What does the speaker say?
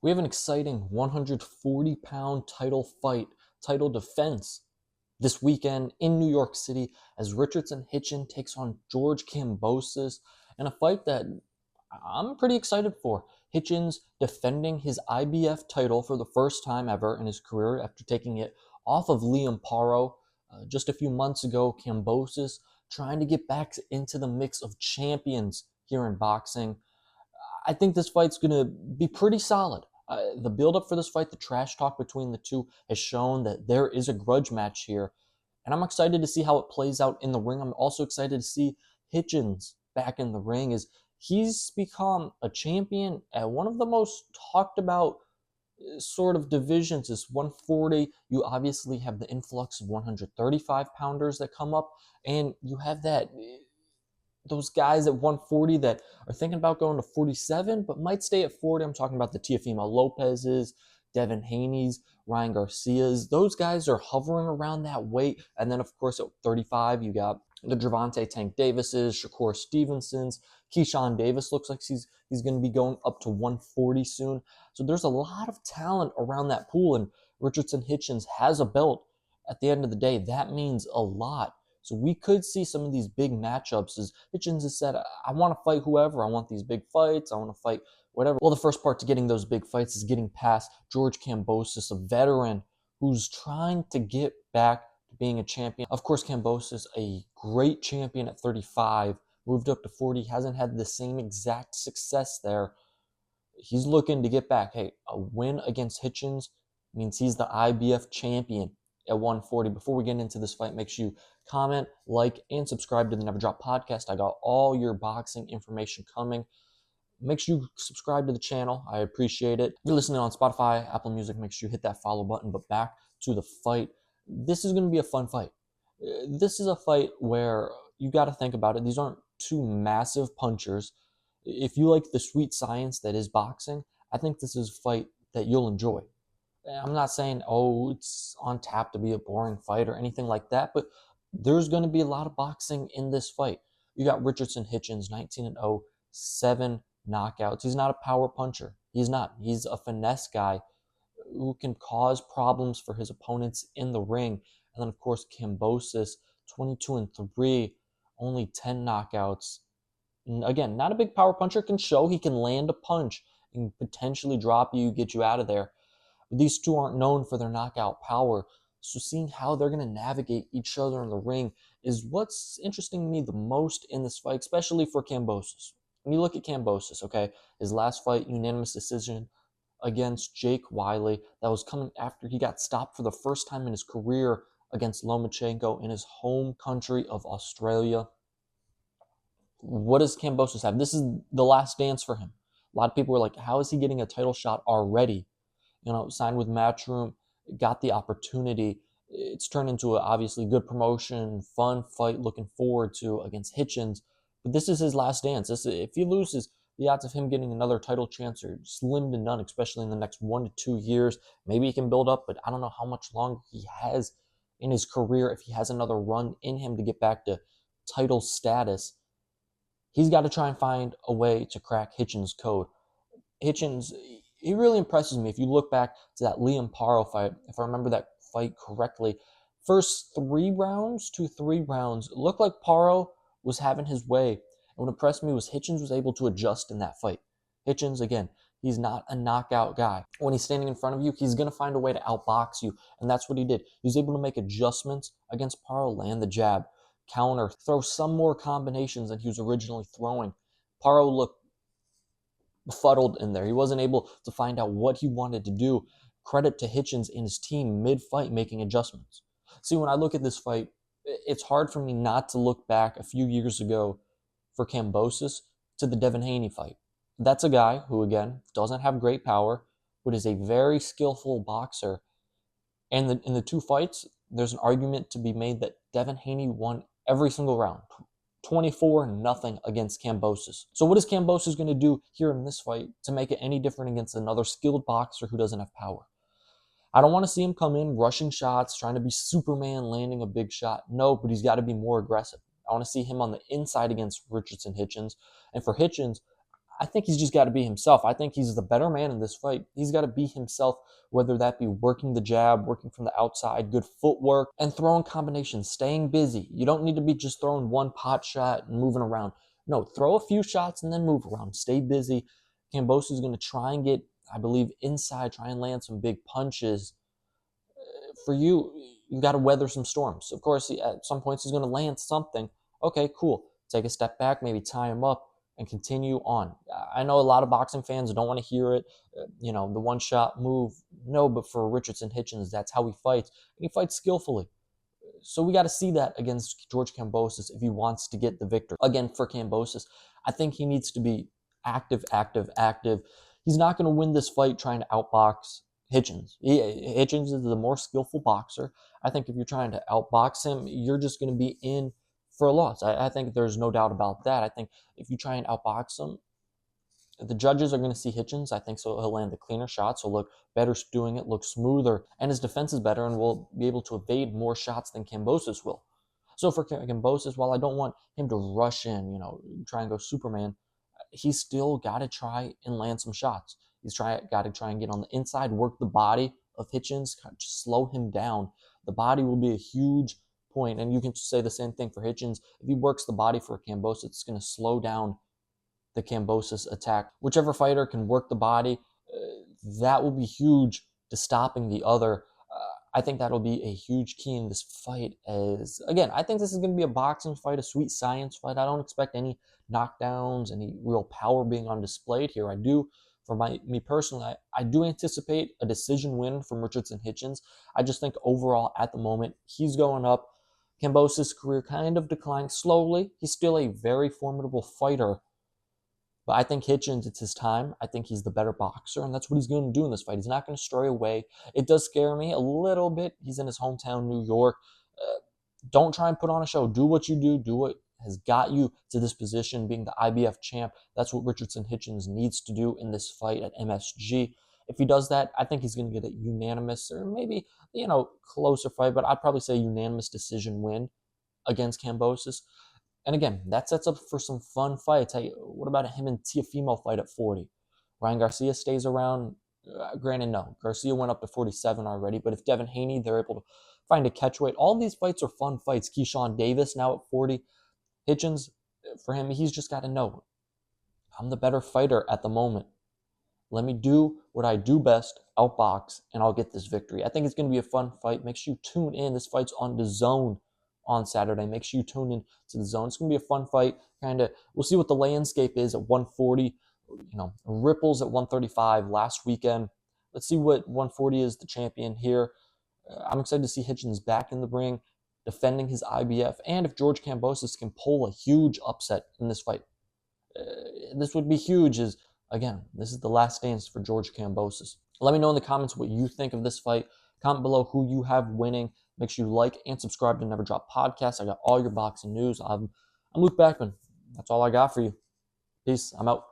We have an exciting 140-pound title fight, title defense this weekend in New York City as Richardson Hitchins takes on George Kambosos in a fight that I'm pretty excited for. Hitchins defending his IBF title for the first time ever in his career after taking it off of Liam Paro just a few months ago. Kambosos trying to get back into the mix of champions here in boxing. I think this fight's going to be pretty solid. The build-up for this fight, the trash talk between the two, has shown that there is a grudge match here. And I'm excited to see how it plays out in the ring. I'm also excited to see Hitchins back in the ring, as he's become a champion at one of the most talked about sort of divisions. Is 140. You obviously have the influx of 135 pounders that come up, and you have those guys at 140 that are thinking about going to 47 but might stay at 40. I'm talking about the Teofimo Lopez's, Devin Haney's, Ryan Garcia's. Those guys are hovering around that weight. And then, of course, at 35, you got the Gervonta Tank Davis's, Shakur Stevenson's. Keyshawn Davis looks like he's going to be going up to 140 soon. So there's a lot of talent around that pool, and Richardson Hitchins has a belt. At the end of the day, that means a lot. So we could see some of these big matchups, as Hitchins has said, I want to fight whoever. I want these big fights. I want to fight whatever. Well, the first part to getting those big fights is getting past George Kambosos, a veteran who's trying to get back to being a champion. Of course, Kambosos, a great champion at 35, moved up to 40, hasn't had the same exact success there. He's looking to get back. Hey, a win against Hitchins means he's the IBF champion at 140. Before we get into this fight, make sure you comment, like, and subscribe to the Never Drop podcast. I got all your boxing information coming. Make sure you subscribe to the channel. I appreciate it. If you're listening on Spotify, Apple Music, make sure you hit that follow button. But back to the fight. This is going to be a fun fight. This is a fight where you got to think about it. These aren't two massive punchers. If you like the sweet science that is boxing, I think this is a fight that you'll enjoy. I'm not saying, it's on tap to be a boring fight or anything like that, but there's going to be a lot of boxing in this fight. You got Richardson Hitchins, 19-0, 7 knockouts. He's not a power puncher. He's not. He's a finesse guy who can cause problems for his opponents in the ring. And then, of course, Kambosos, 22-3, only 10 knockouts. And again, not a big power puncher, can show he can land a punch and potentially drop you, get you out of there. But these two aren't known for their knockout power. So seeing how they're going to navigate each other in the ring is what's interesting to me the most in this fight, especially for Kambosos. When you look at Kambosos, okay, his last fight, unanimous decision against Jake Wiley. That was coming after he got stopped for the first time in his career against Lomachenko in his home country of Australia. What does Kambosos have? This is the last dance for him. A lot of people were like, how is he getting a title shot already? Signed with Matchroom, got the opportunity. It's turned into a obviously good promotion, fun fight, looking forward to against Hitchins. But this is his last dance. If he loses, the odds of him getting another title chance are slim to none, especially in the next 1 to 2 years. Maybe he can build up, but I don't know how much longer he has in his career if he has another run in him to get back to title status. He's got to try and find a way to crack Hitchins' code. Hitchins, he really impresses me. If you look back to that Liam Paro fight, if I remember that fight correctly, first 3 rounds, it looked like Paro was having his way. And what impressed me was Hitchins was able to adjust in that fight. Hitchins, again, he's not a knockout guy. When he's standing in front of you, he's going to find a way to outbox you, and that's what he did. He was able to make adjustments against Paro, land the jab, counter, throw some more combinations than he was originally throwing. Paro looked befuddled in there. He wasn't able to find out what he wanted to do. Credit to Hitchins and his team mid-fight making adjustments. See, when I look at this fight, it's hard for me not to look back a few years ago for Kambosos to the Devin Haney fight. That's a guy who, again, doesn't have great power, but is a very skillful boxer. And in the 2 fights, there's an argument to be made that Devin Haney won every single round. 24-0 against Kambosos. So what is Kambosos going to do here in this fight to make it any different against another skilled boxer who doesn't have power? I don't want to see him come in rushing shots, trying to be Superman, landing a big shot. No, but he's got to be more aggressive. I want to see him on the inside against Richardson Hitchins. And for Hitchins, I think he's just got to be himself. I think he's the better man in this fight. He's got to be himself, whether that be working the jab, working from the outside, good footwork, and throwing combinations, staying busy. You don't need to be just throwing one pot shot and moving around. No, throw a few shots and then move around. Stay busy. Kambosos is going to try and get, I believe, inside, try and land some big punches. For you, you got to weather some storms. Of course, at some points he's going to land something. Okay, cool. Take a step back, maybe tie him up, and continue on. I know a lot of boxing fans don't want to hear it. The one-shot move. No, but for Richardson Hitchins, that's how he fights. And he fights skillfully. So we got to see that against George Kambosos if he wants to get the victory. Again, for Kambosos, I think he needs to be active. He's not going to win this fight trying to outbox Hitchins. Hitchins is the more skillful boxer. I think if you're trying to outbox him, you're just going to be in for a loss. I think there's no doubt about that. I think if you try and outbox him, the judges are going to see Hitchins. I think so he'll land the cleaner shots. He'll look better doing it, look smoother, and his defense is better and will be able to evade more shots than Kambosos will. So for Kambosos, while I don't want him to rush in, try and go Superman, he's still got to try and land some shots. He's got to try and get on the inside, work the body of Hitchins, just slow him down. The body will be a huge point, and you can say the same thing for Hitchins. If he works the body for Kambosos, it's going to slow down the Kambosos attack. Whichever fighter can work the body, that will be huge to stopping the other. I think that'll be a huge key in this fight. As again, I think this is going to be a boxing fight, a sweet science fight. I don't expect any knockdowns, any real power being on display here. I do, for me personally, I do anticipate a decision win from Richardson Hitchins. I just think overall at the moment he's going up. Kambosos' career kind of declining slowly. He's still a very formidable fighter. But I think Hitchins, it's his time. I think he's the better boxer, and that's what he's going to do in this fight. He's not going to stray away. It does scare me a little bit. He's in his hometown, New York. Don't try and put on a show. Do what you do. Do what has got you to this position, being the IBF champ. That's what Richardson Hitchins needs to do in this fight at MSG. If he does that, I think he's going to get a unanimous or maybe, closer fight, but I'd probably say unanimous decision win against Kambosos. And again, that sets up for some fun fights. Hey, what about a him and Teofimo fight at 40? Ryan Garcia stays around. Granted, no. Garcia went up to 47 already. But if Devin Haney, they're able to find a catchweight. All these fights are fun fights. Keyshawn Davis now at 40. Hitchins, for him, he's just got to know, I'm the better fighter at the moment. Let me do what I do best, outbox, and I'll get this victory. I think it's going to be a fun fight. Make sure you tune in. This fight's on DAZN on Saturday. Make sure you tune in to DAZN. It's going to be a fun fight. We'll see what the landscape is at 140. Ripples at 135 last weekend. Let's see what 140 is the champion here. I'm excited to see Hitchins back in the ring, defending his IBF, and if George Kambosos can pull a huge upset in this fight. This would be huge. Again, this is the last dance for George Kambosos. Let me know in the comments what you think of this fight. Comment below who you have winning. Make sure you like and subscribe to Never Drop Podcast. I got all your boxing news. I'm Luke Backman. That's all I got for you. Peace. I'm out.